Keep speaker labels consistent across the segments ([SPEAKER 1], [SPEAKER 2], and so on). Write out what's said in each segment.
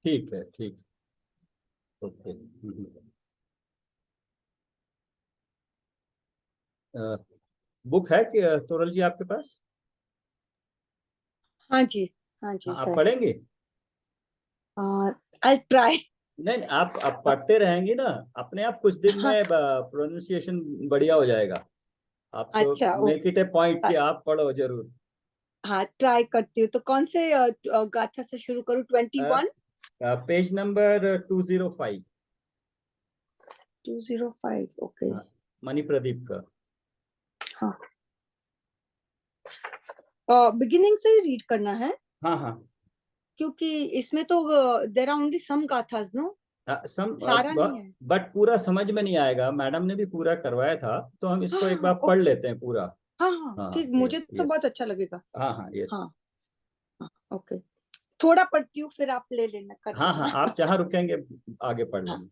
[SPEAKER 1] ठीक है, ठीक। ओके। बुक है कि तोरल जी आपके पास?
[SPEAKER 2] हाँ जी, हाँ
[SPEAKER 1] हाँ,
[SPEAKER 2] जी
[SPEAKER 1] आप
[SPEAKER 2] है।
[SPEAKER 1] पढ़ेंगे?
[SPEAKER 2] I try.
[SPEAKER 1] नहीं नहीं, आप पढ़ते रहेंगे ना, अपने आप कुछ दिन
[SPEAKER 2] हाँ,
[SPEAKER 1] में प्रोनाउंसिएशन बढ़िया हो जाएगा। आप तो
[SPEAKER 2] अच्छा
[SPEAKER 1] make it A point
[SPEAKER 2] okay.
[SPEAKER 1] कि आप पढ़ो जरूर।
[SPEAKER 2] हाँ, ट्राई करती हूँ। तो कौन से गाथा से शुरू करूँ? 21?
[SPEAKER 1] Page number 205।
[SPEAKER 2] 205, ओके।
[SPEAKER 1] हाँ, मणि प्रदीप का।
[SPEAKER 2] हाँ, बिगिनिंग से ही रीड करना है?
[SPEAKER 1] हाँ हाँ।
[SPEAKER 2] क्योंकि इसमें तो देर आर ओनली सम गाथास, नो?
[SPEAKER 1] सम
[SPEAKER 2] सारा नहीं है।
[SPEAKER 1] बट पूरा समझ में नहीं आएगा, मैडम ने भी पूरा करवाया था, तो हम
[SPEAKER 2] हाँ
[SPEAKER 1] इसको एक
[SPEAKER 2] हाँ,
[SPEAKER 1] बार पढ़
[SPEAKER 2] ओके।
[SPEAKER 1] लेते हैं पूरा।
[SPEAKER 2] हाँ हाँ,
[SPEAKER 1] हाँ हाँ,
[SPEAKER 2] ठीक,
[SPEAKER 1] यस
[SPEAKER 2] मुझे तो
[SPEAKER 1] यस।
[SPEAKER 2] बहुत अच्छा लगेगा।
[SPEAKER 1] हाँ हाँ, यस।
[SPEAKER 2] हाँ हाँ, ओके। थोड़ा पढ़ती हूँ, फिर आप ले लेना, कर
[SPEAKER 1] हाँ हाँ,
[SPEAKER 2] लेना।
[SPEAKER 1] आप जहाँ रुकेंगे आगे पढ़
[SPEAKER 2] हाँ।
[SPEAKER 1] लेंगे।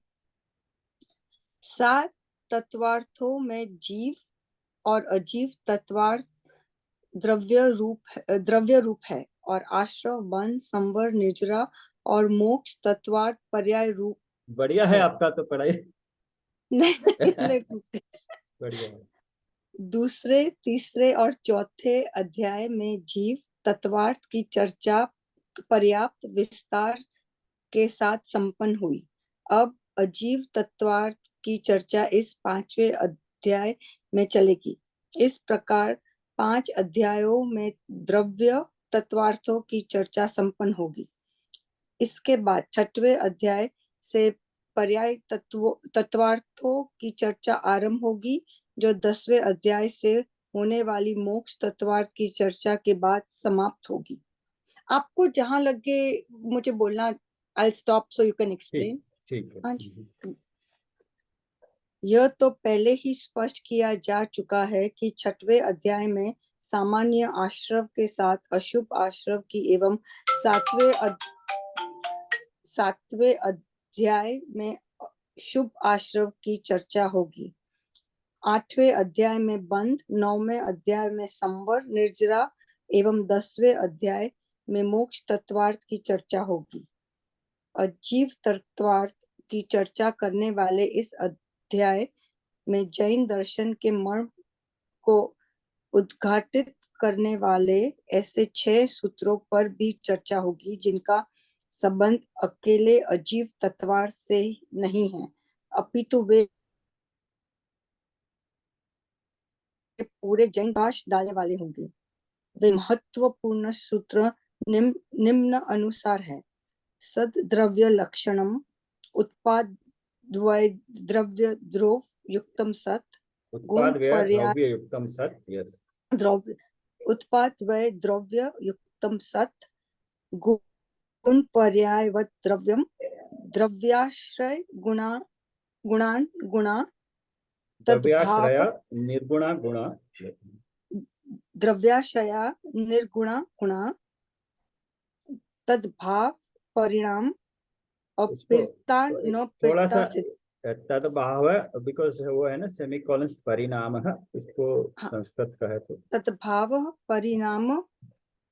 [SPEAKER 2] सात तत्वार्थों में जीव और अजीव तत्वार्थ द्रव्य रूप है, और आश्रव, वन, संवर, निर्जरा और मोक्ष तत्वार्थ पर्याय रूप
[SPEAKER 1] बढ़िया है
[SPEAKER 2] है।
[SPEAKER 1] आपका तो पढ़ाई।
[SPEAKER 2] नहीं नहीं नहीं।
[SPEAKER 1] बढ़िया है।
[SPEAKER 2] दूसरे, तीसरे और चौथे अध्याय में जीव तत्वार्थ की चर्चा पर्याप्त विस्तार के साथ संपन्न हुई। अब अजीव तत्वार्थ की चर्चा इस पांचवें अध्याय में चलेगी। इस प्रकार 5 अध्यायों में द्रव्य तत्वार्थों की चर्चा संपन्न होगी। इसके बाद छठवें अध्याय से पर्याय तत्वार्थों की चर्चा आरंभ होगी, जो 10वें अध्याय से होने वाली मोक्ष तत्वार्थ की चर्चा के बाद समाप्त होगी। आपको जहां लगे मुझे बोलना। I stop so you can
[SPEAKER 1] ठीक,
[SPEAKER 2] एक्सप्लेन।
[SPEAKER 1] ठीक है।
[SPEAKER 2] हाँ जी। यह तो पहले ही स्पष्ट किया जा चुका है कि छठवें अध्याय में सामान्य आश्रव के साथ अशुभ आश्रव की एवं सातवें अध्याय में शुभ आश्रव की चर्चा होगी। 8वें अध्याय में बंध, 9वें अध्याय में संवर, निर्जरा एवं 10वें अध्याय में मोक्ष तत्वार्थ की चर्चा होगी। अजीव तत्वार्थ की चर्चा करने वाले इस अध्याय में जैन दर्शन के मर्म को उद्घाटित करने वाले ऐसे 6 सूत्रों पर भी चर्चा होगी, जिनका संबंध अकेले अजीव तत्वार्थ से नहीं है, अपितु वे पूरे जैन प्रकाश डालने वाले होंगे। वे महत्वपूर्ण सूत्र निम्न अनुसार है। सद द्रव्य लक्षणम, उत्पाद द्रव्य द्रोव युक्तम सत, गुण
[SPEAKER 1] उत्पाद व्यय
[SPEAKER 2] पर्याय
[SPEAKER 1] द्रव्य युक्तम सत, यस।
[SPEAKER 2] द्रव्य, उत्पाद वय द्रव्य युक्तम सत, गुण पर्यायवत द्रव्यम, द्रव्याश्रय गुणान गुणा,
[SPEAKER 1] द्रव्याश्रय
[SPEAKER 2] तद्भाव,
[SPEAKER 1] निर्गुणा गुणा।
[SPEAKER 2] द्रव्याशया निर्गुणा गुणा, तद्भाव परिणाम,
[SPEAKER 1] उसको
[SPEAKER 2] अपीड़ता न
[SPEAKER 1] थोड़ा
[SPEAKER 2] पीड़ता
[SPEAKER 1] सा
[SPEAKER 2] से।
[SPEAKER 1] तदभाव, बिकॉज वो है ना सेमी कॉलन परिणाम है, उसको
[SPEAKER 2] हाँ,
[SPEAKER 1] संस्कृत का है तो
[SPEAKER 2] तद्भाव परिणाम,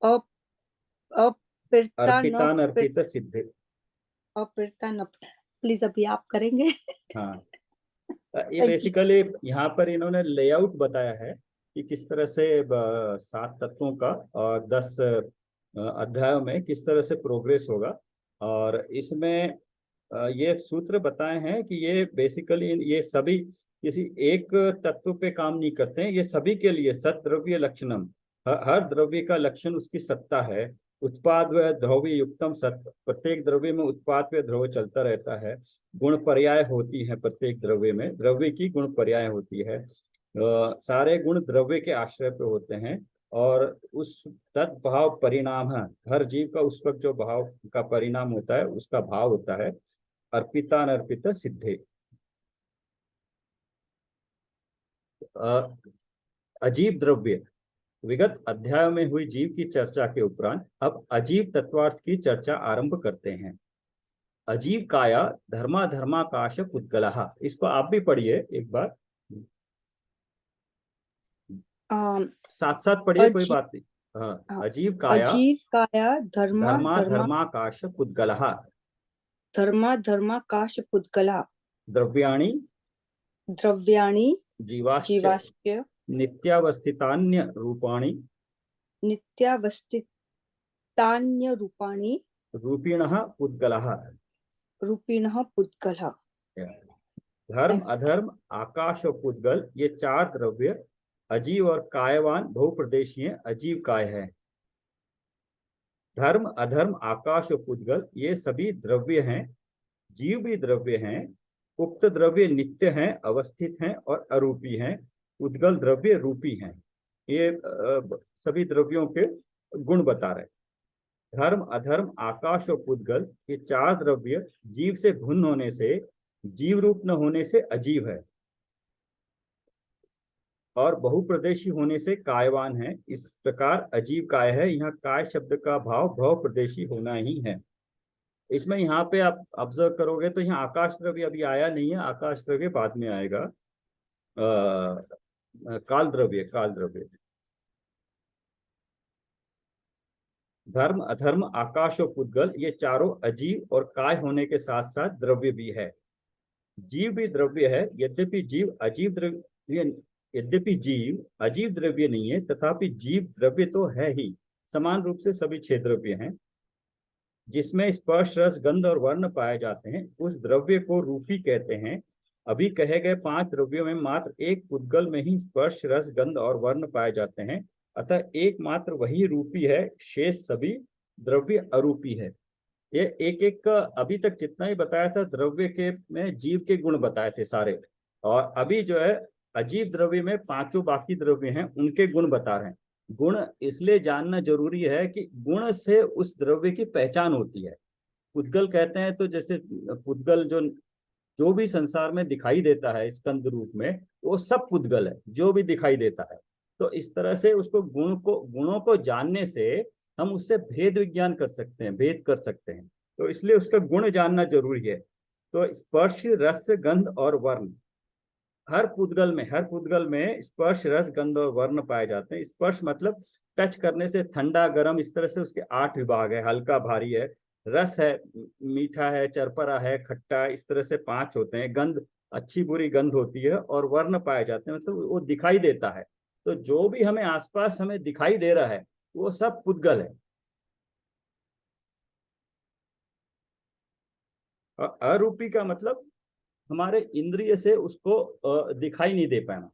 [SPEAKER 2] अप, अपीड़ता न
[SPEAKER 1] अर्पितान अर्पित सिद्धि।
[SPEAKER 2] अपीड़ता न। प्लीज अभी आप करेंगे?
[SPEAKER 1] हाँ, ये
[SPEAKER 2] थैंक यू।
[SPEAKER 1] बेसिकली यहाँ पर इन्होंने लेआउट बताया है कि किस तरह से 7 तत्वों का और 10 अध्यायों में किस तरह से प्रोग्रेस होगा। और इसमें ये सूत्र बताए हैं कि ये बेसिकली ये सभी किसी एक तत्व पे काम नहीं करते हैं, ये सभी के लिए सत द्रव्य लक्षणम, हर द्रव्य का लक्षण उसकी सत्ता है। उत्पाद व द्रव्य युक्तम सत्य, प्रत्येक द्रव्य में उत्पाद व द्रव्य चलता रहता है। गुण पर्याय होती है, प्रत्येक द्रव्य में द्रव्य की गुण पर्याय होती है। सारे गुण द्रव्य के आश्रय पे होते हैं। और उस तत्भाव परिणाम है, हर जीव का उस वक्त जो भाव का परिणाम होता है उसका भाव होता है अर्पिता अनर्पित सिद्धे। अजीव द्रव्य, विगत अध्याय में हुई जीव की चर्चा के उपरांत अब अजीव तत्वार्थ की चर्चा आरंभ करते हैं। अजीव काया धर्मा धर्माकाश पुद्गलः, इसको आप भी पढ़िए एक बार, साथ साथ पढ़िए, कोई
[SPEAKER 2] अजीव,
[SPEAKER 1] बात नहीं। हाँ,
[SPEAKER 2] हाँ,
[SPEAKER 1] अजीव काया
[SPEAKER 2] अजीव काया धर्मा
[SPEAKER 1] धर्मा
[SPEAKER 2] धर्मा
[SPEAKER 1] धर्माकाश पुद्गलः।
[SPEAKER 2] धर्माधर्माकाश पुद्गला
[SPEAKER 1] द्रव्याणि
[SPEAKER 2] द्रव्याणि
[SPEAKER 1] जीवाश्च
[SPEAKER 2] जीवाश्च
[SPEAKER 1] नित्यावस्थितान्य रूपाणि
[SPEAKER 2] नित्यावस्थितान्यरूपाणि
[SPEAKER 1] रूपिणः पुद्गलः।
[SPEAKER 2] रूपिणः पुद्गलः।
[SPEAKER 1] धर्म अधर्म आकाश और पुद्गल ये चार द्रव्य अजीव और कायवान बहुप्रदेशीय अजीव काय है। धर्म अधर्म आकाश और पुद्गल ये सभी द्रव्य हैं, जीव भी द्रव्य हैं। उक्त द्रव्य नित्य हैं, अवस्थित हैं और अरूपी हैं। पुद्गल द्रव्य रूपी हैं। ये सभी द्रव्यों के गुण बता रहे। धर्म अधर्म आकाश और पुद्गल ये चार द्रव्य जीव से भिन्न होने से, जीव रूप न होने से अजीव है और बहुप्रदेशी होने से कायवान है। इस प्रकार अजीव काय है। यहाँ काय शब्द का भाव भव प्रदेशी होना ही है। इसमें यहाँ पे आप ऑब्जर्व करोगे तो यहाँ आकाश द्रव्य अभी आया नहीं है, आकाश द्रव्य बाद में आएगा। काल द्रव्य, काल द्रव्य। धर्म अधर्म आकाश और पुद्गल ये चारों अजीव और काय होने के साथ साथ द्रव्य भी है। जीव भी द्रव्य है, यद्यपि जीव अजीव द्रव्य, यद्यपि जीव अजीव द्रव्य नहीं है, तथापि जीव द्रव्य तो है ही। समान रूप से सभी छह द्रव्य हैं। जिसमें स्पर्श रस गंध और वर्ण पाए जाते हैं उस द्रव्य को रूपी कहते हैं। अभी कहे गए पांच द्रव्यों में मात्र एक पुद्गल में ही स्पर्श रस गंध और वर्ण पाए जाते हैं, अतः एकमात्र वही रूपी है, शेष सभी द्रव्य अरूपी है। ये एक एक का अभी तक जितना ही बताया था द्रव्य के में जीव के गुण बताए थे सारे, और अभी जो है अजीव द्रव्य में पांचों बाकी द्रव्य हैं उनके गुण बता रहे हैं। गुण इसलिए जानना जरूरी है कि गुण से उस द्रव्य की पहचान होती है। पुद्गल कहते हैं तो जैसे पुद्गल जो भी संसार में दिखाई देता है स्कंद रूप में वो सब पुद्गल है, जो भी दिखाई देता है। तो इस तरह से उसको गुणों को जानने से हम उससे भेद विज्ञान कर सकते हैं, भेद कर सकते हैं। तो इसलिए उसका गुण जानना जरूरी है। तो स्पर्श रस गंध और वर्ण हर पुद्गल में स्पर्श रस गंध और वर्ण पाए जाते हैं। स्पर्श मतलब टच करने से ठंडा गर्म, इस तरह से उसके 8 विभाग है। हल्का भारी है, रस है मीठा है, चरपरा है, खट्टा, इस तरह से 5 होते हैं। गंध अच्छी बुरी गंध होती है और वर्ण पाए जाते हैं, मतलब वो दिखाई देता है। तो जो भी हमें आसपास हमें दिखाई दे रहा है वो सब पुद्गल है। और अरूपी का मतलब हमारे इंद्रिय से उसको दिखाई नहीं दे पाना,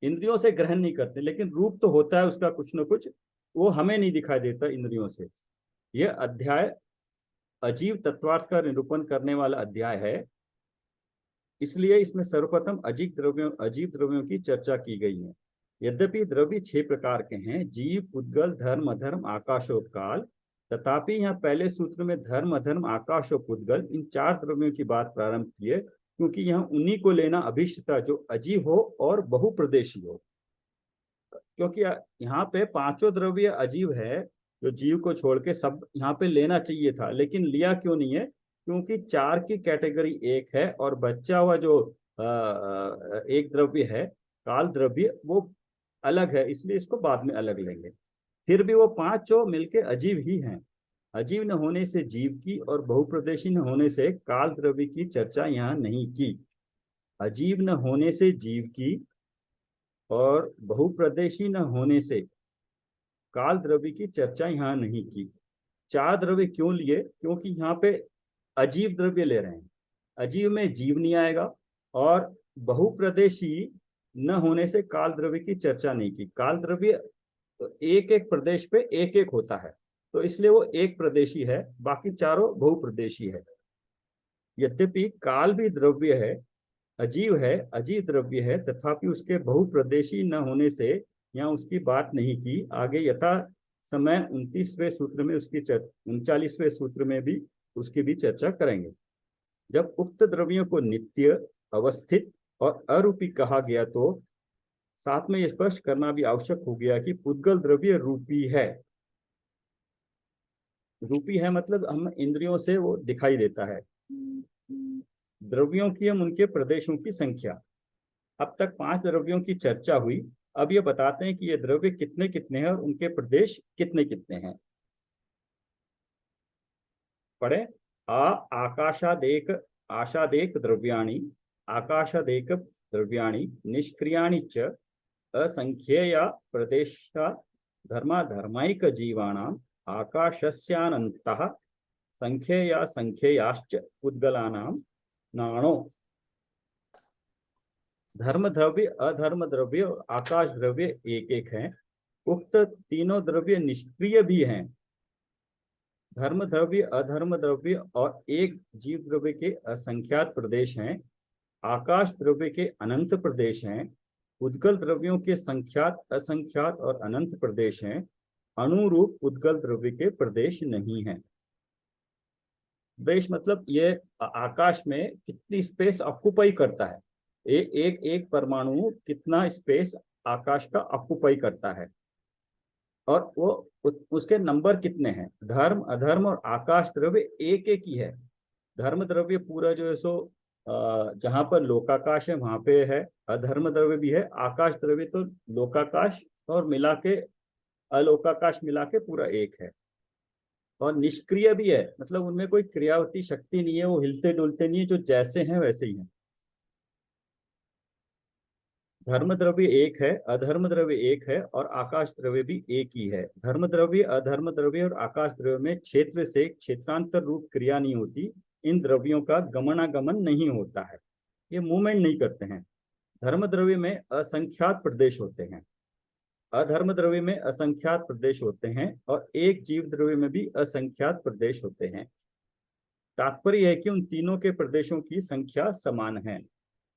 [SPEAKER 1] इंद्रियों से ग्रहण नहीं करते, लेकिन रूप तो होता है उसका कुछ न कुछ, वो हमें नहीं दिखाई देता इंद्रियों से। यह अध्याय अजीव तत्वार्थ का निरूपण करने वाला अध्याय है, इसलिए इसमें सर्वप्रथम अजीव द्रव्यों की चर्चा की गई है। यद्यपि द्रव्य 6 प्रकार के हैं, जीव पुद्गल धर्म अधर्म आकाश और काल, तथापि यहाँ पहले सूत्र में धर्म अधर्म आकाश और पुद्गल इन 4 द्रव्यों की बात प्रारंभ की है, क्योंकि यहाँ उन्हीं को लेना अभिष्ट था जो अजीव हो और बहुप्रदेशी हो। क्योंकि यहाँ पे पांचों द्रव्य अजीव है, जो जीव को छोड़ के सब यहाँ पे लेना चाहिए था, लेकिन लिया क्यों नहीं है? क्योंकि 4 की कैटेगरी एक है और बचा हुआ जो एक द्रव्य है काल द्रव्य वो अलग है, इसलिए इसको बाद में अलग लेंगे। फिर भी वो पांचों मिलके अजीव ही हैं। अजीव न होने से जीव की और बहुप्रदेशी न होने से काल द्रव्य की चर्चा यहाँ नहीं की। अजीव न होने से जीव की और बहुप्रदेशी न होने से काल द्रव्य की चर्चा यहाँ नहीं की। 4 द्रव्य क्यों लिए? क्योंकि यहाँ पे अजीव द्रव्य ले रहे हैं, अजीव में जीव नहीं आएगा, और बहुप्रदेशी न होने से काल द्रव्य की चर्चा नहीं की। काल द्रव्य एक एक प्रदेश पे एक एक होता है, तो इसलिए वो एक प्रदेशी है, बाकी चारों बहुप्रदेशी है। यद्यपि काल भी द्रव्य है, अजीव है, अजीव द्रव्य है, तथापि उसके बहुप्रदेशी न होने से यहाँ उसकी बात नहीं की। आगे यथा समय 29वें सूत्र में उसकी 39वें सूत्र में भी उसकी भी चर्चा करेंगे। जब उक्त द्रव्यों को नित्य अवस्थित और अरूपी कहा गया तो साथ में यह स्पष्ट करना भी आवश्यक हो गया कि पुद्गल द्रव्य रूपी है। रूपी है मतलब हम इंद्रियों से वो दिखाई देता है। द्रव्यों की हम उनके प्रदेशों की संख्या। अब तक 5 द्रव्यों की चर्चा हुई, अब ये बताते हैं कि ये द्रव्य कितने कितने हैं और उनके प्रदेश कितने कितने हैं। पढ़े? आकाशादेक आशादेक द्रव्याणि आकाशादेक द्रव्याणि निष्क्रियाणि च असंख्येया प्रदेशा धर्माधर्माइक जीवानाम् आकाशस्यानन्तः संख्येया संख्येयाश्च पुद्गलानां नाणो। धर्म द्रव्य, अधर्म द्रव्य और आकाश द्रव्य एक एक हैं। उक्त तीनों द्रव्य निष्क्रिय भी हैं। धर्म द्रव्य, अधर्म द्रव्य और एक जीव द्रव्य के असंख्यात प्रदेश हैं। आकाश द्रव्य के अनंत प्रदेश हैं। उद्गल द्रव्यों के संख्यात, असंख्यात और अनंत प्रदेश हैं। अनुरूप उद्गल द्रव्य के प्रदेश नहीं हैं। देश मतलब ये आकाश में कितनी स्पेस ऑक्युपाई करता है, एक एक परमाणु कितना स्पेस आकाश का ऑक्युपाई करता है, और वो उसके नंबर कितने हैं। धर्म, अधर्म और आकाश द्रव्य एक एक ही है। धर्म द्रव्य पूरा जो है सो जहां पर लोकाकाश है वहां पे है। अधर्म द्रव्य भी है। आकाश द्रव्य तो लोकाकाश और मिला के अलोकाकाश मिला के पूरा एक है। और निष्क्रिय भी है, मतलब उनमें कोई क्रियावती शक्ति नहीं है, वो हिलते डुलते नहीं है, जो जैसे हैं वैसे ही हैं। धर्म द्रव्य एक है, अधर्म द्रव्य एक है और आकाश द्रव्य भी एक ही है। धर्म द्रव्य, अधर्म द्रव्य और आकाश द्रव्य में क्षेत्र से क्षेत्रांतर रूप क्रिया नहीं होती। इन द्रव्यों का गमनागमन नहीं होता है, ये मूवमेंट नहीं करते हैं। धर्म द्रव्य में असंख्यात प्रदेश होते हैं, अधर्म द्रव्य में असंख्यात प्रदेश होते हैं और एक जीव द्रव्य में भी असंख्यात प्रदेश होते हैं। तात्पर्य है कि उन तीनों के प्रदेशों की संख्या समान है,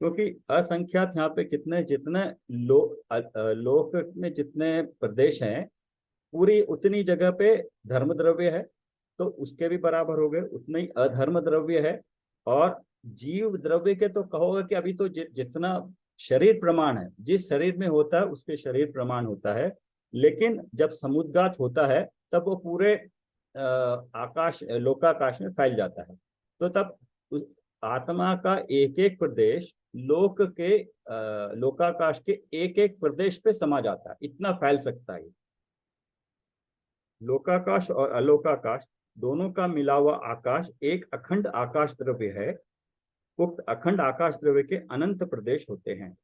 [SPEAKER 1] क्योंकि असंख्यात यहाँ पे कितने, जितने लोक में जितने प्रदेश हैं पूरी उतनी जगह पे धर्म द्रव्य है, तो उसके भी बराबर हो गए। उतने ही अधर्म द्रव्य है। और जीव द्रव्य के तो कहोगे कि अभी तो जितना शरीर प्रमाण है, जिस शरीर में होता है उसके शरीर प्रमाण होता है, लेकिन जब समुद्गात होता है तब वो पूरे आकाश, लोकाकाश में फैल जाता है। तो तब आत्मा का एक एक प्रदेश लोक के लोकाकाश के एक एक प्रदेश पे समा जाता है, इतना फैल सकता है। लोकाकाश और अलोकाकाश दोनों का मिला हुआ आकाश एक अखंड आकाश द्रव्य है। उक्त अखंड आकाश द्रव्य के अनंत प्रदेश होते हैं।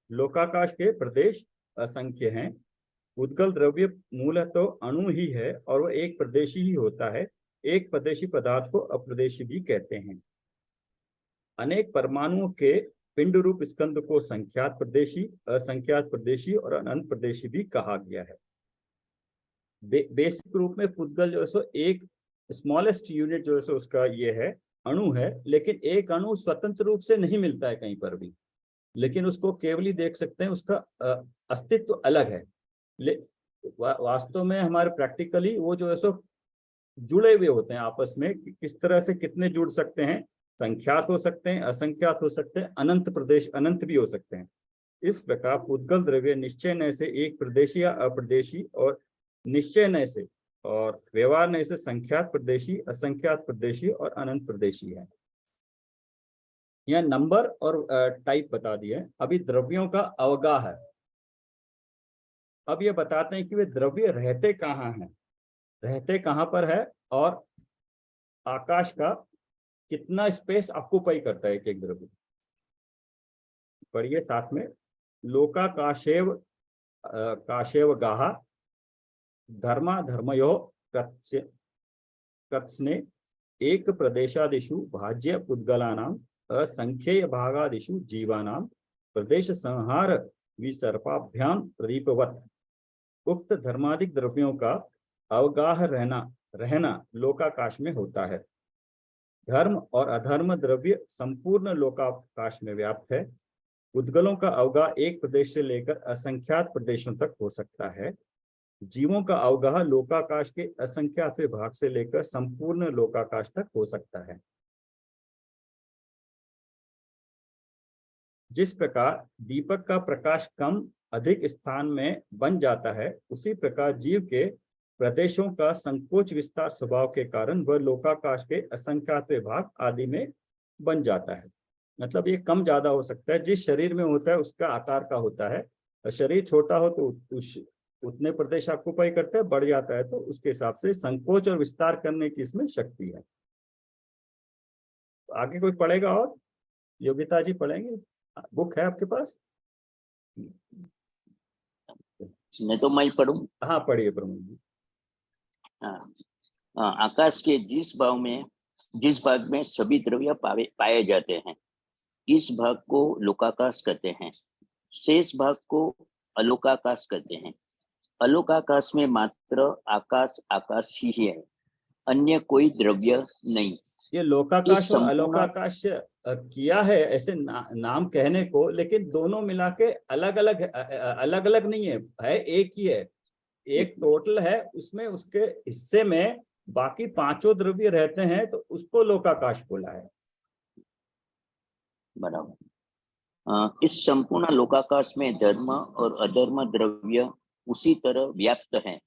[SPEAKER 1] लोकाकाश के प्रदेश असंख्य हैं। उद्गल द्रव्य मूलतः तो अणु ही है और वह एक प्रदेशी ही होता है। एक प्रदेशी पदार्थ को अप्रदेशी भी कहते हैं। अनेक परमाणुओं के पिंड रूप स्कंद को संख्यात प्रदेशी, असंख्यात प्रदेशी और अनंत प्रदेशी भी कहा गया है। बेसिक रूप में पुद्गल जो है सो एक स्मॉलेस्ट यूनिट जो है सो उसका ये है, अणु है। लेकिन एक अणु स्वतंत्र रूप से नहीं मिलता है कहीं पर भी, लेकिन उसको केवल ही देख सकते हैं, उसका अस्तित्व अलग है। वास्तव में हमारे प्रैक्टिकली वो जो है सो जुड़े हुए होते हैं आपस में। किस तरह से कितने जुड़ सकते हैं, संख्यात हो सकते हैं, असंख्यात हो सकते हैं, अनंत प्रदेश अनंत भी हो सकते हैं। इस प्रकार पुद्गल द्रव्य निश्चय नय से एक प्रदेशी या अप्रदेशी, और निश्चय नय से और व्यवहार नय से संख्यात प्रदेशी, असंख्यात प्रदेशी और अनंत प्रदेशी है। यह नंबर और टाइप बता दिए। अभी द्रव्यों का अवगाह है। अब ये बताते हैं कि वे द्रव्य रहते कहाँ हैं, रहते कहाँ पर है, और आकाश का कितना स्पेस ऑक्युपाई करता है एक एक द्रव्य। पढ़िए साथ में। लोकाकाशेव काशेव गाहा धर्मा धर्मयो कृत्स्ने एक प्रदेशादिषु भाज्य पुद्गलानां असंख्येय भागादिषु जीवानां प्रदेश संहार विसर्पाभ्याम प्रदीपवत। उक्त धर्मादिक द्रव्यों का अवगाह रहना लोकाकाश में होता है। धर्म और अधर्म द्रव्य संपूर्ण लोकाकाश में व्याप्त है। उद्गलों का अवगाह एक प्रदेश से लेकर असंख्यात प्रदेशों तक हो सकता है। जीवों का अवगाह लोकाकाश के असंख्यात भाग से लेकर संपूर्ण लोकाकाश तक हो सकता है। जिस प्रकार दीपक का प्रकाश कम अधिक स्थान में बन जाता है, उसी प्रकार जीव के प्रदेशों का संकोच विस्तार स्वभाव के कारण वह लोकाकाश के असंख्यात भाग आदि में बन जाता है। मतलब ये कम ज्यादा हो सकता है, जिस शरीर में होता है उसका आकार का होता है। शरीर छोटा हो तो उतने प्रदेश ऑक्युपाई करता है, बढ़ जाता है तो उसके हिसाब से संकोच और विस्तार करने की इसमें शक्ति है। आगे कोई पढ़ेगा? और योगिता जी पढ़ेंगे? बुक है आपके पास?
[SPEAKER 3] मैं तो मैं पढ़ूं।
[SPEAKER 1] हाँ पढ़िए प्रमोद जी।
[SPEAKER 3] हाँ, आकाश के जिस भाग में सभी द्रव्य पाए जाते हैं, इस भाग को लोकाकाश कहते हैं। शेष भाग को अलोकाकाश कहते हैं। अलोकाकाश में मात्र आकाश आकाश ही है, अन्य कोई द्रव्य नहीं।
[SPEAKER 1] ये
[SPEAKER 3] इस
[SPEAKER 1] लोकाकाश और
[SPEAKER 3] संपूर्ण
[SPEAKER 1] अलोकाकाश किया है ऐसे नाम कहने को, लेकिन दोनों मिला के अलग अलग अलग अलग नहीं है एक ही है। एक टोटल है, उसमें उसके हिस्से में बाकी पांचों द्रव्य रहते हैं, तो उसको लोकाकाश बोला है।
[SPEAKER 3] बराबर। इस संपूर्ण लोकाकाश में धर्म और अधर्म द्रव्य उसी तरह व्याप्त हैं,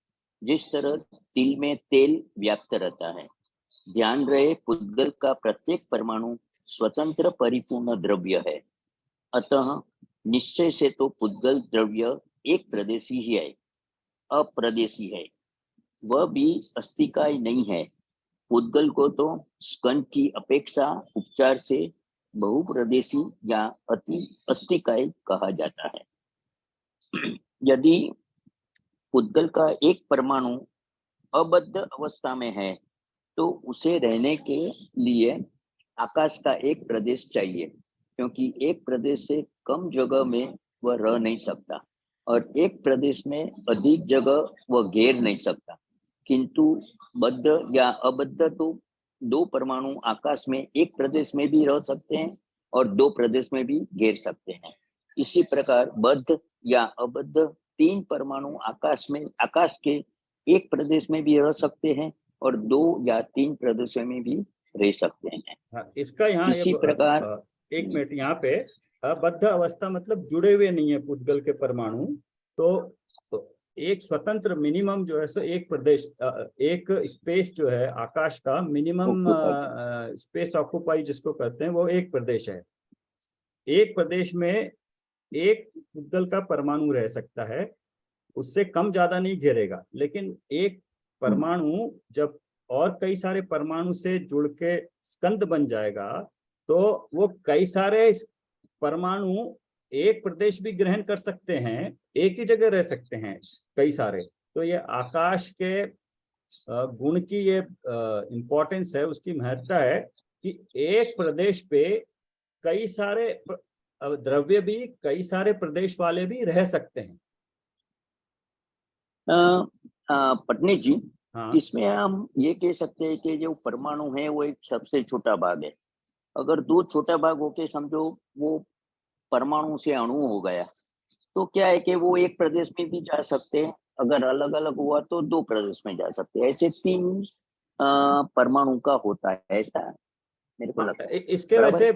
[SPEAKER 3] जिस तरह तिल में तेल व्याप्त रहता है। ध्यान रहे, पुद्गल का प्रत्येक परमाणु स्वतंत्र परिपूर्ण द्रव्य है। अतः निश्चय से तो पुद्गल द्रव्य एक प्रदेशी ही है, अप्रदेशी है। वह भी अस्थिकाय नहीं है। पुद्गल को तो स्कंद की अपेक्षा उपचार से बहुप्रदेशी या अति अस्थिकाय कहा जाता है। यदि पुद्गल का एक परमाणु अबद्ध अवस्था में है, तो उसे रहने के लिए आकाश का एक प्रदेश चाहिए, क्योंकि एक प्रदेश से कम जगह में वह रह नहीं सकता और एक प्रदेश में अधिक जगह वह घेर नहीं सकता। किंतु बद्ध या अबद्ध तो दो परमाणु आकाश में एक प्रदेश में भी रह सकते हैं और दो प्रदेश में भी घेर सकते हैं। इसी प्रकार बद्ध या अबद्ध तीन परमाणु आकाश के एक प्रदेश में भी रह सकते हैं और दो या तीन प्रदेशों में भी रह सकते हैं।
[SPEAKER 1] हाँ, इसका यहाँ
[SPEAKER 3] इसी प्रकार
[SPEAKER 1] एक मिनट यहाँ पे, बद्ध अवस्था मतलब जुड़े हुए नहीं है पुद्गल के परमाणु। तो एक स्वतंत्र मिनिमम जो है सो एक प्रदेश, एक स्पेस जो है आकाश का मिनिमम स्पेस ऑक्यूपाई जिसको कहते हैं, वो एक प्रदेश है। एक प्रदेश में एक पुद्गल का परमाणु रह सकता है, उससे कम ज्यादा नहीं घेरेगा। लेकिन एक परमाणु जब और कई सारे परमाणु से जुड़ के स्कंद बन जाएगा, तो वो कई सारे परमाणु एक प्रदेश भी ग्रहण कर सकते हैं, एक ही जगह रह सकते हैं कई सारे। तो ये आकाश के गुण की ये इम्पोर्टेंस है, उसकी महत्ता है कि एक प्रदेश पे कई सारे द्रव्य भी, कई सारे प्रदेश वाले भी रह सकते हैं।
[SPEAKER 3] पटनी जी,
[SPEAKER 1] हाँ।
[SPEAKER 3] इसमें हम ये कह सकते हैं कि जो परमाणु है वो एक सबसे छोटा भाग है। अगर दो छोटा भाग होके समझो वो परमाणु से अणु हो गया, तो क्या है कि वो एक प्रदेश में भी जा सकते हैं, अगर अलग अलग हुआ तो दो प्रदेश में जा सकते हैं। ऐसे तीन परमाणु का होता है, ऐसा मेरे को लगता है।
[SPEAKER 1] इसके वैसे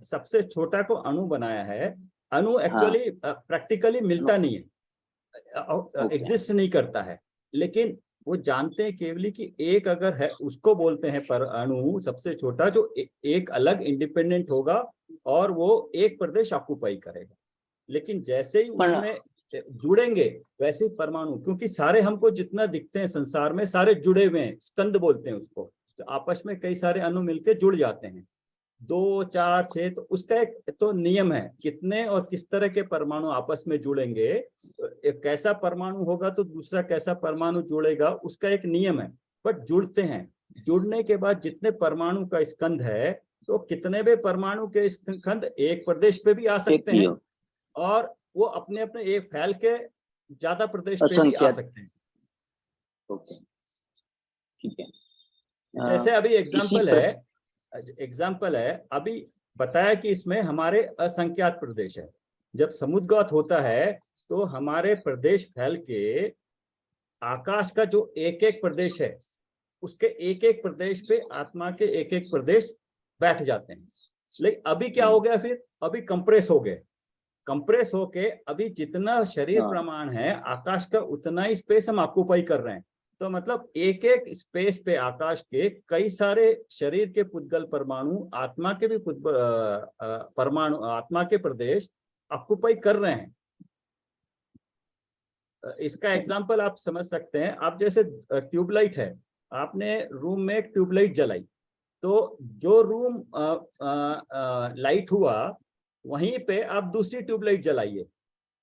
[SPEAKER 1] सबसे छोटा को अणु बनाया है। अणु एक्चुअली प्रैक्टिकली मिलता नहीं है, एग्जिस्ट नहीं करता है, लेकिन वो जानते हैं केवली कि एक अगर है उसको बोलते हैं पर अणु सबसे छोटा, जो एक अलग इंडिपेंडेंट होगा और वो एक प्रदेश ऑक्यूपाई करेगा। लेकिन जैसे ही उसमें जुड़ेंगे वैसे ही परमाणु, क्योंकि सारे हमको जितना दिखते हैं संसार में सारे जुड़े हुए हैं, स्कंद बोलते हैं उसको, तो आपस में कई सारे अणु मिलकर जुड़ जाते हैं, 2 4 6। तो उसका एक तो नियम है कितने और किस तरह के परमाणु आपस में जुड़ेंगे, एक कैसा परमाणु होगा तो दूसरा कैसा परमाणु जुड़ेगा, उसका एक नियम है। बट जुड़ते हैं, जुड़ने के बाद जितने परमाणु का स्कंध है, तो कितने भी परमाणु के स्कंध एक प्रदेश पे भी आ सकते हैं और वो अपने अपने एक फैल के ज्यादा प्रदेश पे भी आ सकते हैं।
[SPEAKER 3] ओके, ठीक है।
[SPEAKER 1] जैसे अभी एग्जाम्पल है अभी बताया कि इसमें हमारे असंख्यात प्रदेश है। जब समुद्रगत होता है तो हमारे प्रदेश फैल के आकाश का जो एक एक प्रदेश है, उसके एक एक प्रदेश पे आत्मा के एक एक प्रदेश बैठ जाते हैं। लेकिन अभी क्या हो गया, फिर अभी कंप्रेस हो गए, कंप्रेस होके अभी जितना शरीर प्रमाण है आकाश का उतना ही स्पेस हम ऑक्यूपाई कर रहे हैं। तो मतलब एक एक स्पेस पे आकाश के कई सारे शरीर के पुद्गल परमाणु, आत्मा के भी परमाणु, आत्मा के प्रदेश ऑक्यूपाई कर रहे हैं। इसका एग्जांपल आप समझ सकते हैं। आप जैसे ट्यूबलाइट है, आपने रूम में एक ट्यूबलाइट जलाई, तो जो रूम लाइट हुआ वहीं पे आप दूसरी ट्यूबलाइट जलाइए।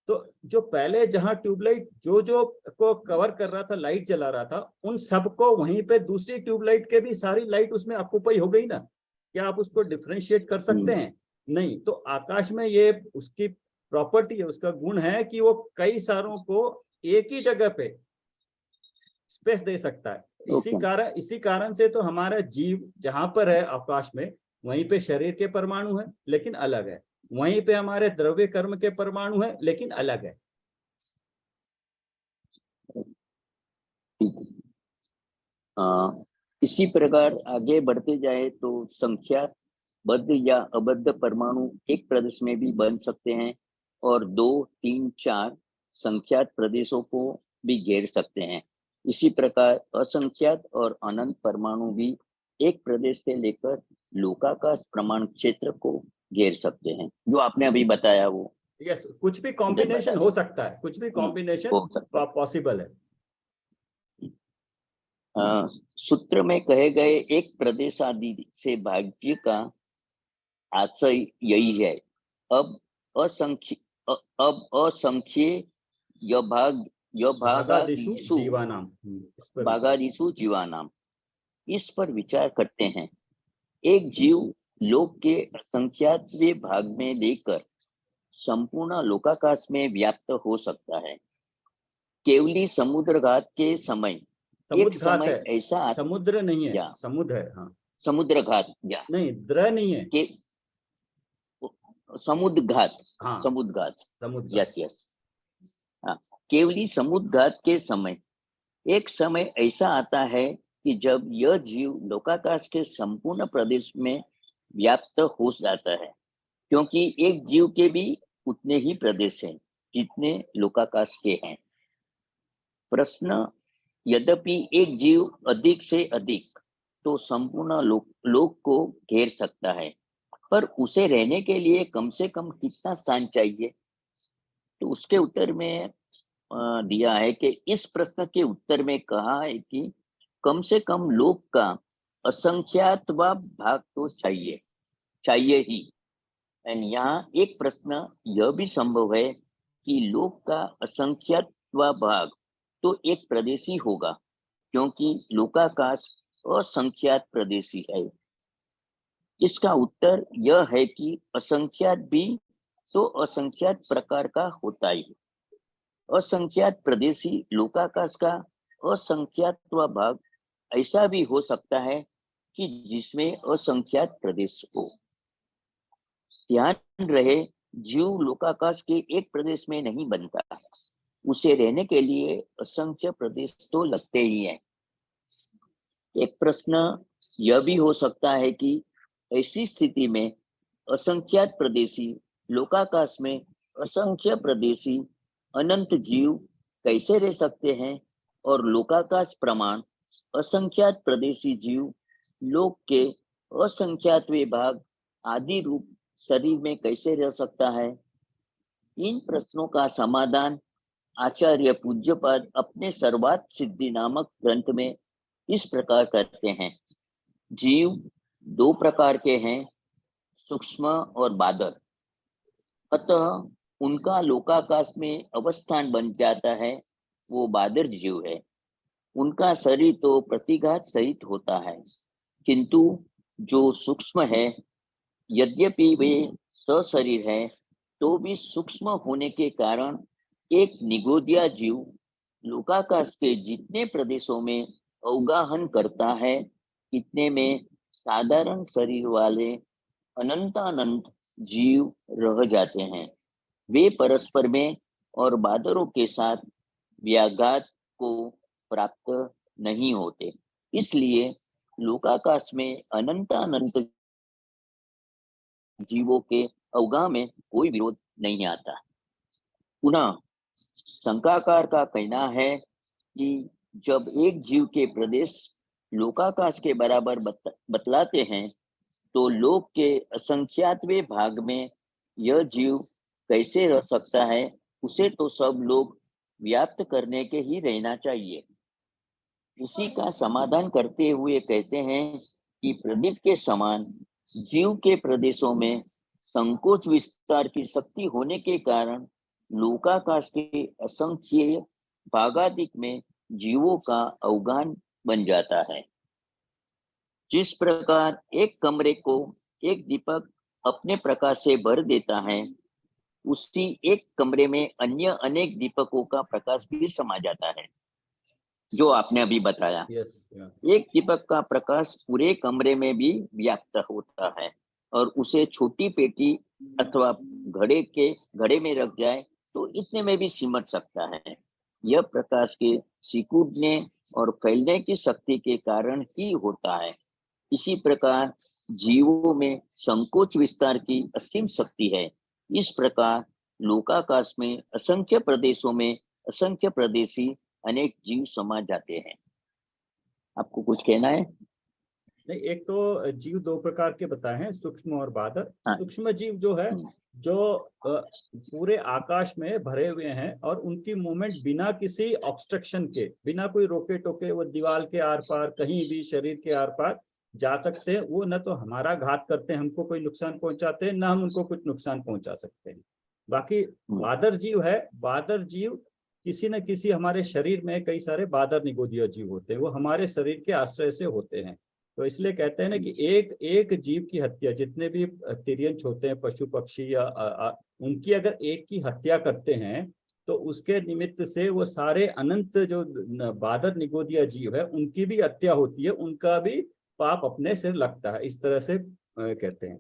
[SPEAKER 1] तो जो पहले जहां ट्यूबलाइट जो जो को कवर कर रहा था, लाइट जला रहा था, उन सबको वहीं पे दूसरी ट्यूबलाइट के भी सारी लाइट उसमें ऑक्यूपाई हो गई ना। क्या आप उसको डिफरेंशिएट कर सकते हैं? नहीं। तो आकाश में ये उसकी प्रॉपर्टी है, उसका गुण है कि वो कई सारों को एक ही जगह पे स्पेस दे सकता है। इसी कारण से तो हमारा जीव जहां पर है आकाश में, वहीं पे शरीर के परमाणु है लेकिन अलग है, वहीं पे हमारे द्रव्य कर्म के परमाणु है लेकिन अलग है।
[SPEAKER 3] इसी प्रकार आगे बढ़ते जाए तो संख्या बद्ध या अबद्ध परमाणु एक प्रदेश में भी बन सकते हैं और 2, 3, 4 संख्यात प्रदेशों को भी घेर सकते हैं। इसी प्रकार असंख्यात और अनंत परमाणु भी एक प्रदेश से लेकर लोकाकाश प्रमाण क्षेत्र को घेर सकते हैं, जो आपने अभी बताया वो।
[SPEAKER 1] यस, कुछ भी कॉम्बिनेशन हो सकता है, कुछ भी कॉम्बिनेशन पॉसिबल है।
[SPEAKER 3] सूत्र में कहे गए एक प्रदेश आदि से भाग्य का आशय यही है। अब असंख्य भागादिषु जीवानाम इस पर विचार करते हैं। एक जीव लोक के असंख्यात भाग में लेकर संपूर्ण लोकाकाश में व्याप्त हो सकता है। केवली समुद्रघात के समय एक समय ऐसा
[SPEAKER 1] समुद्र नहीं है, समुद्र है। हाँ,
[SPEAKER 3] समुद्रघात या
[SPEAKER 1] नहीं, द्र नहीं है
[SPEAKER 3] के समुद्रघात।
[SPEAKER 1] हाँ,
[SPEAKER 3] समुद्रघात यस यस। हाँ, केवली समुद्रघात के समय एक समय ऐसा आता है कि जब यह जीव लोकाकाश के संपूर्ण प्रदेश में व्याप्त हो जाता है, क्योंकि एक जीव के भी उतने ही प्रदेश हैं जितने लोकाकाश के हैं। प्रश्न, यद्यपि एक जीव अधिक से अधिक तो संपूर्ण लोक को घेर सकता है, पर उसे रहने के लिए कम से कम कितना स्थान चाहिए? तो उसके उत्तर में दिया है कि इस प्रश्न के उत्तर में कहा है कि कम से कम लोक का असंख्यात भाग तो चाहिए ही। एंड यहाँ एक प्रश्न यह भी संभव है कि लोक का असंख्यात भाग तो एक प्रदेशी होगा, क्योंकि लोकाकाश असंख्यात प्रदेशी है। इसका उत्तर यह है कि असंख्यात भी तो असंख्यात प्रकार का होता है। असंख्यात प्रदेशी लोकाकाश का असंख्यात भाग ऐसा भी हो सकता है कि जिसमें असंख्यात प्रदेश हो। ध्यान रहे, जीव लोकाकाश के एक प्रदेश में नहीं बनता, उसे रहने के लिए असंख्य प्रदेश तो लगते ही हैं। एक प्रश्न यह भी हो सकता है कि ऐसी स्थिति में असंख्यात प्रदेशी लोकाकाश में असंख्य प्रदेशी अनंत जीव कैसे रह सकते हैं, और लोकाकाश प्रमाण असंख्यात प्रदेशी जीव लोक के असंख्यात भाग आदि रूप शरीर में कैसे रह सकता है? इन प्रश्नों का समाधान आचार्य पूज्यपाद अपने सर्वात सिद्धि नामक ग्रंथ में इस प्रकार करते हैं। जीव 2 प्रकार के हैं, सूक्ष्म और बादर। अतः उनका लोकाकाश में अवस्थान बन जाता है, वो बादर जीव है। उनका शरीर तो प्रतिघात सहित होता है, किंतु जो सूक्ष्म है, यद्यपि वे सशरीर है, तो भी सूक्ष्म होने के कारण एक निगोदिया जीव लोकाकाश के जितने प्रदेशों में अवगाहन करता है, इतने में साधारण शरीर वाले अनंतानंत जीव रह जाते हैं। वे परस्पर में और बादरों के साथ व्याघात को प्राप्त नहीं होते। इसलिए लोकाकाश में अनंतानंत जीवों के अवगाह में कोई विरोध नहीं आता। पुनः शंकाकार का कहना है कि जब एक जीव के प्रदेश लोकाकाश के बराबर बतलाते हैं, तो लोक के असंख्यातवें भाग में यह जीव कैसे रह सकता है? उसे तो सब लोग व्याप्त करने के ही रहना चाहिए। इसी का समाधान करते हुए कहते हैं कि प्रदीप के समान जीव के प्रदेशों में संकोच विस्तार की शक्ति होने के कारण लोकाकाश के असंख्य भागादिक में जीवों का अवगान बन जाता है। जिस प्रकार एक कमरे को एक दीपक अपने प्रकाश से भर देता है, उसी एक कमरे में अन्य अनेक दीपकों का प्रकाश भी समा जाता है, जो आपने अभी बताया। एक दीपक का प्रकाश पूरे कमरे में भी व्याप्त होता है और उसे छोटी पेटी अथवा घड़े में रख जाए तो इतने में भी सिमट सकता है। यह प्रकाश के सिकुड़ने और फैलने की शक्ति के कारण ही होता है। इसी प्रकार जीवों में संकोच विस्तार की असीम शक्ति है। इस प्रकार लोकाकाश में असंख्य प्रदेशों में असंख्य प्रदेशी अनेक जीव समा जाते हैं। आपको कुछ कहना है?
[SPEAKER 1] नहीं, एक तो जीव दो प्रकार के बताए हैं, सूक्ष्म और बादर।
[SPEAKER 3] हाँ।
[SPEAKER 1] सूक्ष्म जीव जो है, जो पूरे आकाश में भरे हुए हैं और उनकी मूवमेंट बिना किसी ऑब्स्ट्रक्शन के, बिना कोई रोके टोके, वो दीवार के आर पार कहीं भी शरीर के आर पार जा सकते हैं। वो न तो हमारा घात करते हैं, हमको कोई नुकसान पहुंचाते हैं, न हम उनको कुछ नुकसान पहुंचा सकते हैं। बाकी बादर जीव है, बादर जीव किसी न किसी, हमारे शरीर में कई सारे बादर निगोदीय जीव होते हैं, वो हमारे शरीर के आश्रय से होते हैं। तो इसलिए कहते हैं ना कि एक एक जीव की हत्या, जितने भी तिर्यंच होते हैं, पशु पक्षी या उनकी अगर एक की हत्या करते हैं तो उसके निमित्त से वो सारे अनंत जो बादर निगोदीय जीव है उनकी भी हत्या होती है, उनका भी पाप अपने सिर लगता है। इस तरह से कहते हैं।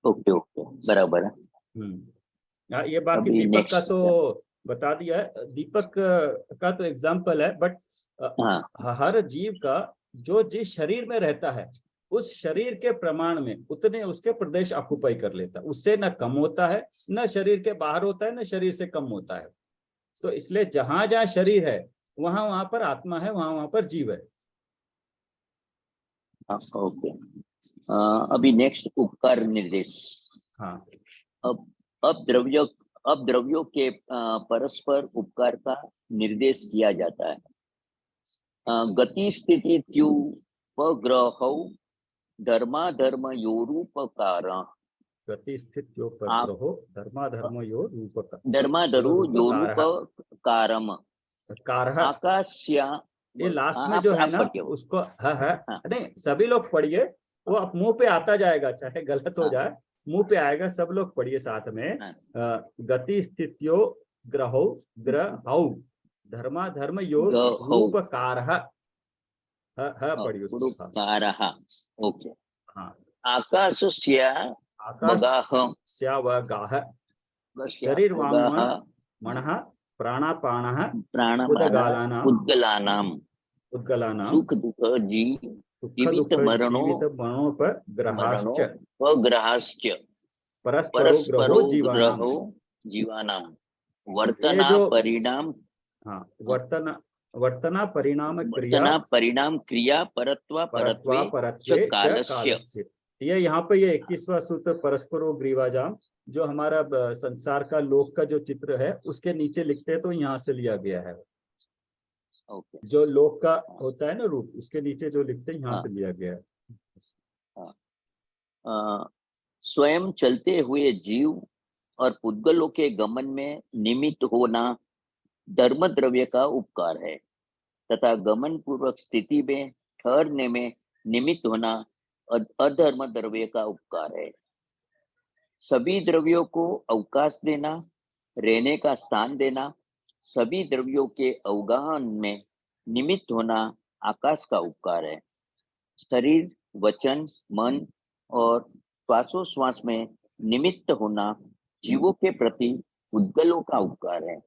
[SPEAKER 3] ओके, बराबर है।
[SPEAKER 1] ये बाकी
[SPEAKER 3] अभी
[SPEAKER 1] दीपक का
[SPEAKER 3] next
[SPEAKER 1] तो बता दिया है। दीपक का तो एग्जाम्पल है, बट हर जीव का जो जिस शरीर में रहता है उस शरीर के प्रमाण में उतने उसके प्रदेश ऑक्युपाई कर लेता है, उससे न कम होता है, न शरीर के बाहर होता है, न शरीर से कम होता है। तो इसलिए जहां जहां शरीर है वहां वहां पर आत्मा है, वहां वहां पर जीव है।
[SPEAKER 3] ओके। अभी नेक्स्ट उपकार निर्देश।
[SPEAKER 1] हाँ।
[SPEAKER 3] अब द्रव्यों के परस्पर उपकार का निर्देश किया जाता है। गति स्थिति त्युपग्रहौ धर्माधर्मयोरुपकार।
[SPEAKER 1] गति स्थित्योपग्रहो
[SPEAKER 3] धर्माधर्मयोरुपकारम। आकाश्या,
[SPEAKER 1] ये लास्ट में जो है ना उसको नहीं, सभी लोग पढ़िए, वो अब मुंह पे आता जाएगा, चाहे गलत हो जाए मुंह पे आएगा। सब लोग पढ़िए साथ में। गति स्थित्यो ग्रहौ ग्रहौ धर्माधर्म योग रूपकारः। पढ़िए
[SPEAKER 3] रूपकारः। ओके।
[SPEAKER 1] हाँ।
[SPEAKER 3] आकाशस्य
[SPEAKER 1] वगाह शरीरवाङ् मनः प्राणापानः उद्गलानां
[SPEAKER 3] सुख दुःख जीवित मरणोपग्रहाश्च परस्परो ग्रहो जीवानां
[SPEAKER 1] वर्तना परिणाम क्रिया परत्वे च कालस्य। ये यहाँ पे ये 21वां सूत्र परस्परो ग्रीवाजाम, जो हमारा संसार का लोक का जो चित्र है उसके नीचे लिखते हैं, तो यहाँ से लिया गया है। जो लोक का होता है ना रूप, उसके नीचे जो लिखते हैं यहाँ से लिया गया है।
[SPEAKER 3] स्वयं चलते हुए जीव और पुद्गलों के गमन में निमित्त होना धर्म द्रव्य का उपकार है, तथा गमन पूर्वक स्थिति में ठहरने में निमित्त होना अधर्म द्रव्य का उपकार है। सभी द्रव्यों को अवकाश देना, रहने का स्थान देना, सभी द्रव्यों के अवगाहन में निमित्त होना आकाश का उपकार है। शरीर, वचन, मन और श्वासोश्वास में निमित्त होना जीवों के प्रति पुद्गलों का उपकार है।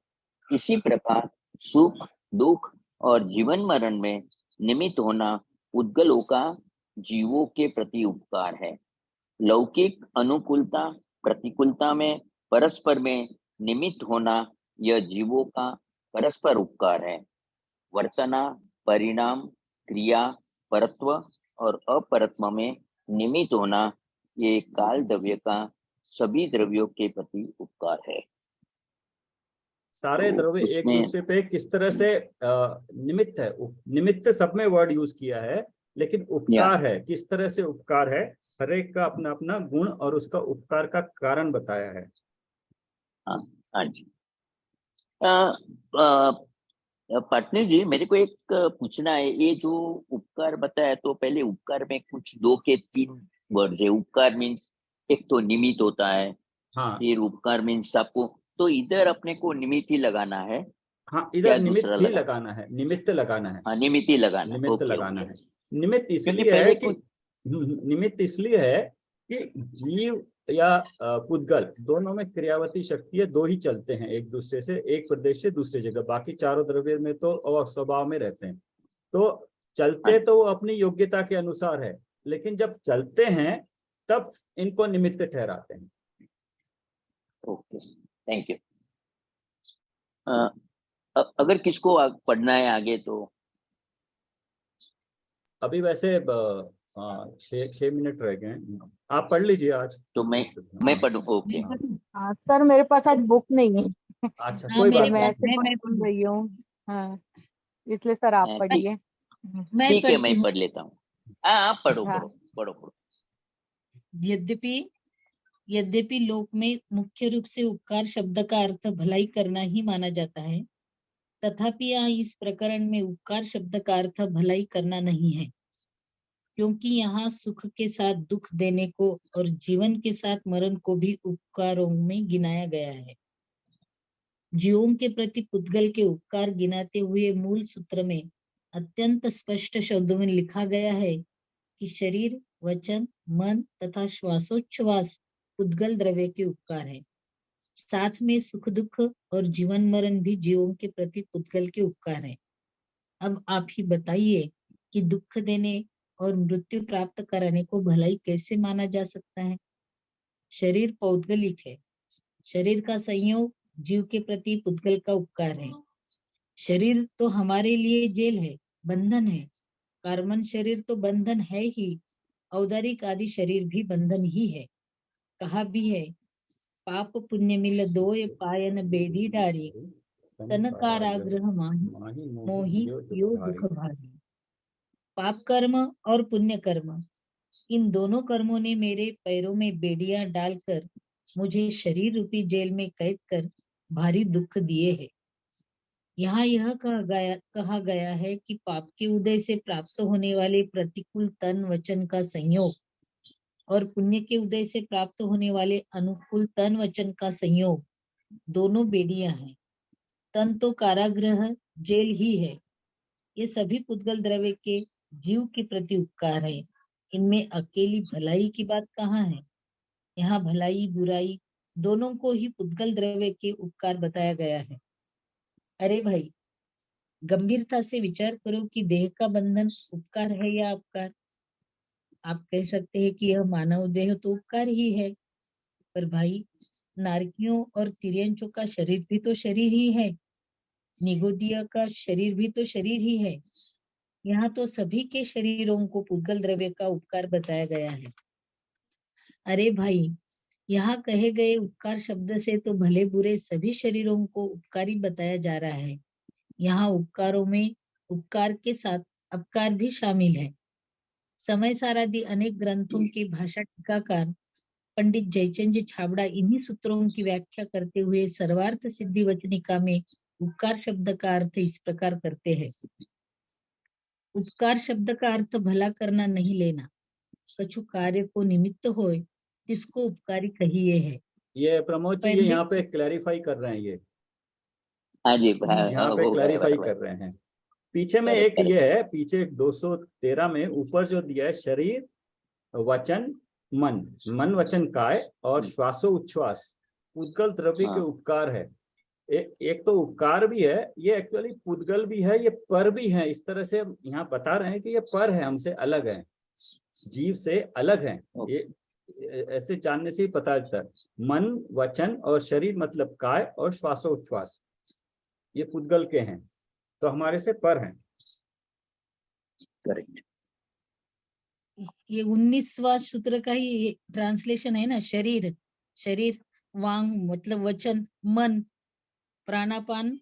[SPEAKER 3] इसी प्रकार सुख दुख और जीवन मरण में निमित्त होना पुद्गलों का जीवों के प्रति उपकार है। लौकिक अनुकूलता प्रतिकूलता में परस्पर में निमित्त होना यह जीवों का परस्पर उपकार है। वर्तना परिणाम क्रिया परत्व और अपरत्व में निमित्त होना ये काल द्रव्य का सभी द्रव्यों के प्रति उपकार है।
[SPEAKER 1] सारे द्रव्य एक दूसरे पे किस तरह से निमित्त है, निमित्त सब में वर्ड यूज किया है, लेकिन उपकार है, किस तरह से उपकार है, हर एक का अपना अपना गुण और उसका उपकार का कारण बताया है।
[SPEAKER 3] हाँ जी। पार्टनर जी, मेरे को एक पूछना है, ये जो उपकार बताया, तो पहले उपकार में कुछ 2 के 3 वर्ड्स है। उपकार मीन्स एक तो निमित्त होता है,
[SPEAKER 1] हाँ
[SPEAKER 3] फिर उपकार मीन्स आपको, तो इधर अपने को निमित्त ही लगाना है
[SPEAKER 1] हाँ,
[SPEAKER 3] क्या
[SPEAKER 1] इधर निमित्त
[SPEAKER 3] दूसरा
[SPEAKER 1] ही
[SPEAKER 3] लगाना?
[SPEAKER 1] लगाना है, निमित्त लगाना है,
[SPEAKER 3] हाँ, निमित्त ही लगाना है।
[SPEAKER 1] निमित्त
[SPEAKER 3] ओके
[SPEAKER 1] लगाना
[SPEAKER 3] ओके।
[SPEAKER 1] है। निमित्त
[SPEAKER 3] क्योंकि
[SPEAKER 1] इसलिए है
[SPEAKER 3] पहले
[SPEAKER 1] कि
[SPEAKER 3] कुछ
[SPEAKER 1] निमित्त इसलिए है कि जीव या पुद्गल दोनों में क्रियावती शक्तियां दो ही चलते हैं एक दूसरे से, एक प्रदेश से दूसरी जगह, बाकी चारों द्रव्य में तो और स्वभाव में रहते हैं। तो चलते तो वो अपनी योग्यता के अनुसार है, लेकिन जब चलते हैं तब इनको निमित्त ठहराते हैं।
[SPEAKER 3] Okay, thank you. अगर किसको पढ़ना है आगे तो
[SPEAKER 1] अभी वैसे 6 मिनट रह गए हैं, आप पढ़ लीजिए आज।
[SPEAKER 3] तो मैं पढ़ूँ? ओके।
[SPEAKER 4] हाँ सर, मेरे पास आज बुक नहीं है।
[SPEAKER 1] अच्छा,
[SPEAKER 5] हाँ
[SPEAKER 1] कोई
[SPEAKER 5] मेरे
[SPEAKER 1] बात
[SPEAKER 4] मैं
[SPEAKER 1] नहीं।
[SPEAKER 5] पास
[SPEAKER 4] ऐसे
[SPEAKER 5] है, मैं
[SPEAKER 4] पढ़ रही हूँ। हाँ, इसलिए सर आप
[SPEAKER 3] ठीक
[SPEAKER 4] पढ़िए।
[SPEAKER 5] मैं
[SPEAKER 3] ठीक है,
[SPEAKER 5] पढ़ती
[SPEAKER 3] मैं
[SPEAKER 5] हूँ।
[SPEAKER 3] पढ़ लेता हूँ। हाँ, आप पढ़ो
[SPEAKER 4] हाँ।
[SPEAKER 3] पढ़ो पढ़ो पढ़ो।
[SPEAKER 5] यद्यपि लोक में मुख्य रूप से उपकार शब्द का अर्थ भलाई करना ही माना जाता है, तथापि यहाँ इस प्रकरण में उपकार शब्द का अर्थ भलाई करना नहीं है, क्योंकि यहाँ सुख के साथ दुख देने को और जीवन के साथ मरण को भी उपकारों में गिनाया गया है। जीवों के प्रति पुद्गल के उपकार गिनाते हुए मूल सूत्र में अत्यंत स्पष्ट शब्दों में लिखा गया है कि शरीर, वचन, मन तथा श्वासोच्छ्वास पुद्गल द्रव्य के उपकार है। साथ में सुख दुख और जीवन मरण भी जीवों के प्रति पुद्गल के उपकार है। अब आप ही बताइए कि दुख देने और मृत्यु प्राप्त कराने को भलाई कैसे माना जा सकता है? शरीर पौद्गलिक है। शरीर का संयोग जीव के प्रति पुद्गल का उपकार है। शरीर तो हमारे लिए जेल है, बंधन है। कार्बन शरीर तो बंधन है ही, औदारिक आदि शरीर भी बंधन ही है। कहा भी है, पाप पुण्य मिल दोय पायन बेड़ी डारी, तन कारागृह माही मोही यो दुख भारी। पाप कर्म और पुण्य कर्म, इन दोनों कर्मों ने मेरे पैरों में बेड़ियां डालकर मुझे शरीर रूपी जेल में कैद कर भारी दुख दिए हैं। यहाँ यह कहा गया है कि पाप के उदय से प्राप्त होने वाले प्रतिकूल तन वचन का संयोग और पुण्य के उदय से प्राप्त होने वाले अनुकूल तन वचन का संयोग दोनों बेड़ियां हैं। तन तो कारागृह जेल ही है। ये सभी पुद्गल द्रव्य के जीव के प्रति उपकार है। इनमें अकेली भलाई की बात कहाँ है? यहाँ भलाई बुराई दोनों को ही पुद्गल द्रव्य के उपकार बताया गया है। अरे भाई, गंभीरता से विचार करो कि देह का बंधन उपकार है या अपकार? आप कह सकते हैं कि यह मानव देह तो उपकार ही है, पर भाई, नारकियों और तिर्यंचों का शरीर भी तो शरीर ही है। निगोदिया का शरीर भी तो शरीर ही है। यहाँ तो सभी के शरीरों को पुद्गल द्रव्य का उपकार बताया गया है। अरे भाई, यहाँ कहे गए उपकार शब्द से तो भले बुरे सभी शरीरों को उपकारी बताया जा रहा है। यहाँ उपकारों में उपकार के साथ अपकार भी शामिल है। समय सारादि अनेक ग्रंथों के भाषा टीकाकार पंडित जयचंद छाबड़ा इन्हीं सूत्रों की व्याख्या करते हुए सर्वार्थ सिद्धि वचनिका में उपकार शब्द का अर्थ इस प्रकार करते हैं। उपकार शब्द का अर्थ भला करना नहीं लेना, कछु कार्य को निमित्त होए जिसको उपकारी कहिए है।
[SPEAKER 1] ये प्रमोद जी, ये यहाँ पे क्लैरिफाई कर रहे हैं, ये
[SPEAKER 3] हाँ जी,
[SPEAKER 1] यहाँ पे
[SPEAKER 3] वो
[SPEAKER 1] क्लैरिफाई
[SPEAKER 3] बराबर।
[SPEAKER 1] कर रहे हैं। पीछे में
[SPEAKER 3] करेक्ट
[SPEAKER 1] एक
[SPEAKER 3] करेक्ट।
[SPEAKER 1] ये है, पीछे 213 में ऊपर जो दिया है, शरीर वचन मन, मन वचन काय और श्वासो उच्छ्वास पुद्गल द्रव्य के
[SPEAKER 3] हाँ
[SPEAKER 1] उपकार है। एक तो उपकार भी है, ये एक्चुअली पुद्गल भी है, ये पर भी है। इस तरह से यहाँ बता रहे हैं कि ये पर है, हमसे अलग है, जीव से अलग है। ये ऐसे जानने से ही पता चलता है। मन वचन और शरीर मतलब काय और श्वासोच्छ्वास ये पुद्गल के हैं, तो हमारे से पर हैं।
[SPEAKER 3] करेक्ट।
[SPEAKER 5] ये 19वां सूत्र का ही ट्रांसलेशन है ना। शरीर, शरीर वांग मतलब वचन, मन, प्राणापान,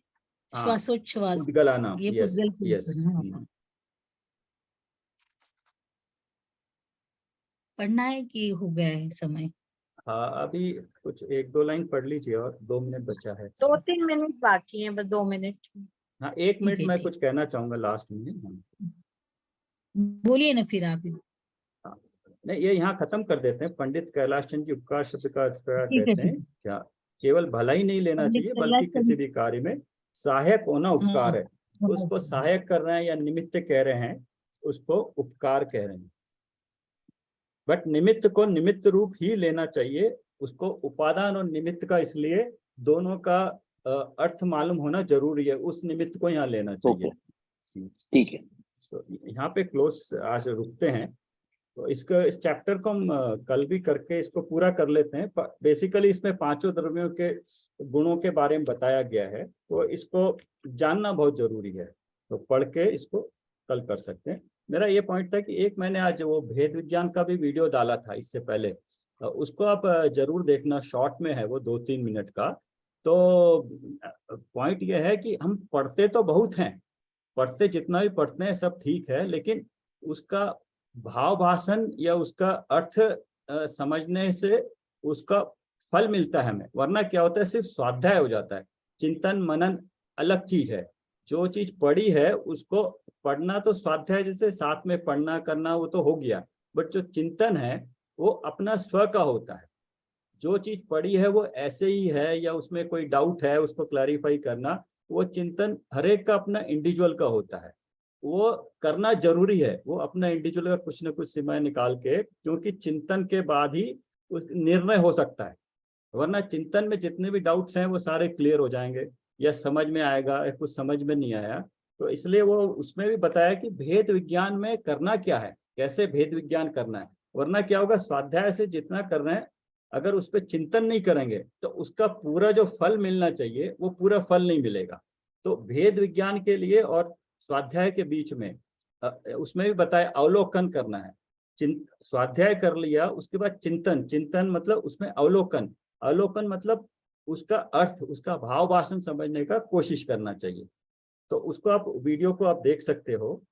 [SPEAKER 1] हाँ,
[SPEAKER 5] श्वासोच्छ्वास,
[SPEAKER 1] पुद्गलाना,
[SPEAKER 5] ये
[SPEAKER 1] यस
[SPEAKER 5] पुद्गल के
[SPEAKER 1] यस।
[SPEAKER 5] ऊपर। हाँ। पढ़ना है कि हो गया है समय?
[SPEAKER 1] हाँ, अभी कुछ 1-2 लाइन पढ़ लीजिए और 2 मिनट बचा है।
[SPEAKER 4] 2-3 मिनट बाकी हैं, बस 2 मिनट।
[SPEAKER 1] हाँ, 1 मिनट
[SPEAKER 5] है,
[SPEAKER 1] मैं
[SPEAKER 5] ठीक।
[SPEAKER 1] कुछ कहना चाहूंगा लास्ट में। हाँ,
[SPEAKER 5] बोलिए ना फिर आप ही।
[SPEAKER 1] हाँ। नहीं, ये यहाँ खत्म कर देते हैं। पंडित कैलाश चंद जी उपकार शब्द का अर्थ क्या
[SPEAKER 5] ठीक है,
[SPEAKER 1] कहते हैं?
[SPEAKER 5] ठीक है।
[SPEAKER 1] क्या केवल भला ही नहीं लेना
[SPEAKER 5] पंडित
[SPEAKER 1] चाहिए,
[SPEAKER 5] कैलाश
[SPEAKER 1] बल्कि किसी
[SPEAKER 5] चंद।
[SPEAKER 1] भी कार्य में सहायक होना उपकार है। उसको सहायक कर रहे हैं या निमित्त कह रहे हैं, उसको उपकार कह रहे हैं। बट निमित्त को निमित्त रूप ही लेना चाहिए। उसको उपादान और निमित्त का, इसलिए दोनों का अर्थ मालूम होना जरूरी है। उस निमित्त को यहाँ लेना चाहिए।
[SPEAKER 3] ठीक है।
[SPEAKER 1] तो यहाँ पे क्लोज आज रुकते हैं। तो इस चैप्टर को हम कल भी करके इसको पूरा कर लेते हैं। बेसिकली इसमें पांचों द्रव्यों के गुणों के बारे में बताया गया है, तो इसको जानना बहुत जरूरी है। तो पढ़ के इसको कल कर सकते हैं। मेरा ये पॉइंट था कि एक मैंने आज वो भेद विज्ञान का भी वीडियो डाला था इससे पहले, उसको आप जरूर देखना। शॉर्ट में है वो, 2-3 मिनट का। तो पॉइंट ये है कि हम पढ़ते तो बहुत हैं, पढ़ते जितना भी पढ़ते हैं सब ठीक है, लेकिन उसका भाव भाषण या उसका अर्थ समझने से उसका फल मिलता है हमें। वरना क्या होता है, सिर्फ स्वाध्याय हो जाता है। चिंतन मनन अलग चीज है। जो चीज पढ़ी है उसको पढ़ना, तो स्वाध्याय जैसे साथ में पढ़ना करना वो तो हो गया, बट जो चिंतन है वो अपना स्व का होता है। जो चीज पढ़ी है वो ऐसे ही है या उसमें कोई डाउट है उसको क्लैरिफाई करना, वो चिंतन हर एक का अपना इंडिविजुअल का होता है। वो करना जरूरी है, वो अपना इंडिविजुअल का कुछ ना कुछ सीमाएं निकाल के, क्योंकि चिंतन के बाद ही निर्णय हो सकता है। वरना चिंतन में जितने भी डाउट्स हैं वो सारे क्लियर हो जाएंगे, या समझ में आएगा या कुछ समझ में नहीं आया। तो इसलिए वो उसमें भी बताया कि भेद विज्ञान में करना क्या है, कैसे भेद विज्ञान करना है। वरना क्या होगा, स्वाध्याय से जितना कर रहे हैं अगर उस पर चिंतन नहीं करेंगे तो उसका पूरा जो फल मिलना चाहिए वो पूरा फल नहीं मिलेगा। तो भेद विज्ञान के लिए और स्वाध्याय के बीच में उसमें भी बताया अवलोकन करना है। स्वाध्याय कर लिया, उसके बाद चिंतन। चिंतन मतलब उसमें अवलोकन। अवलोकन मतलब उसका अर्थ, उसका भाव भाषण समझने का कोशिश करना चाहिए। तो उसको आप वीडियो को आप देख सकते हो।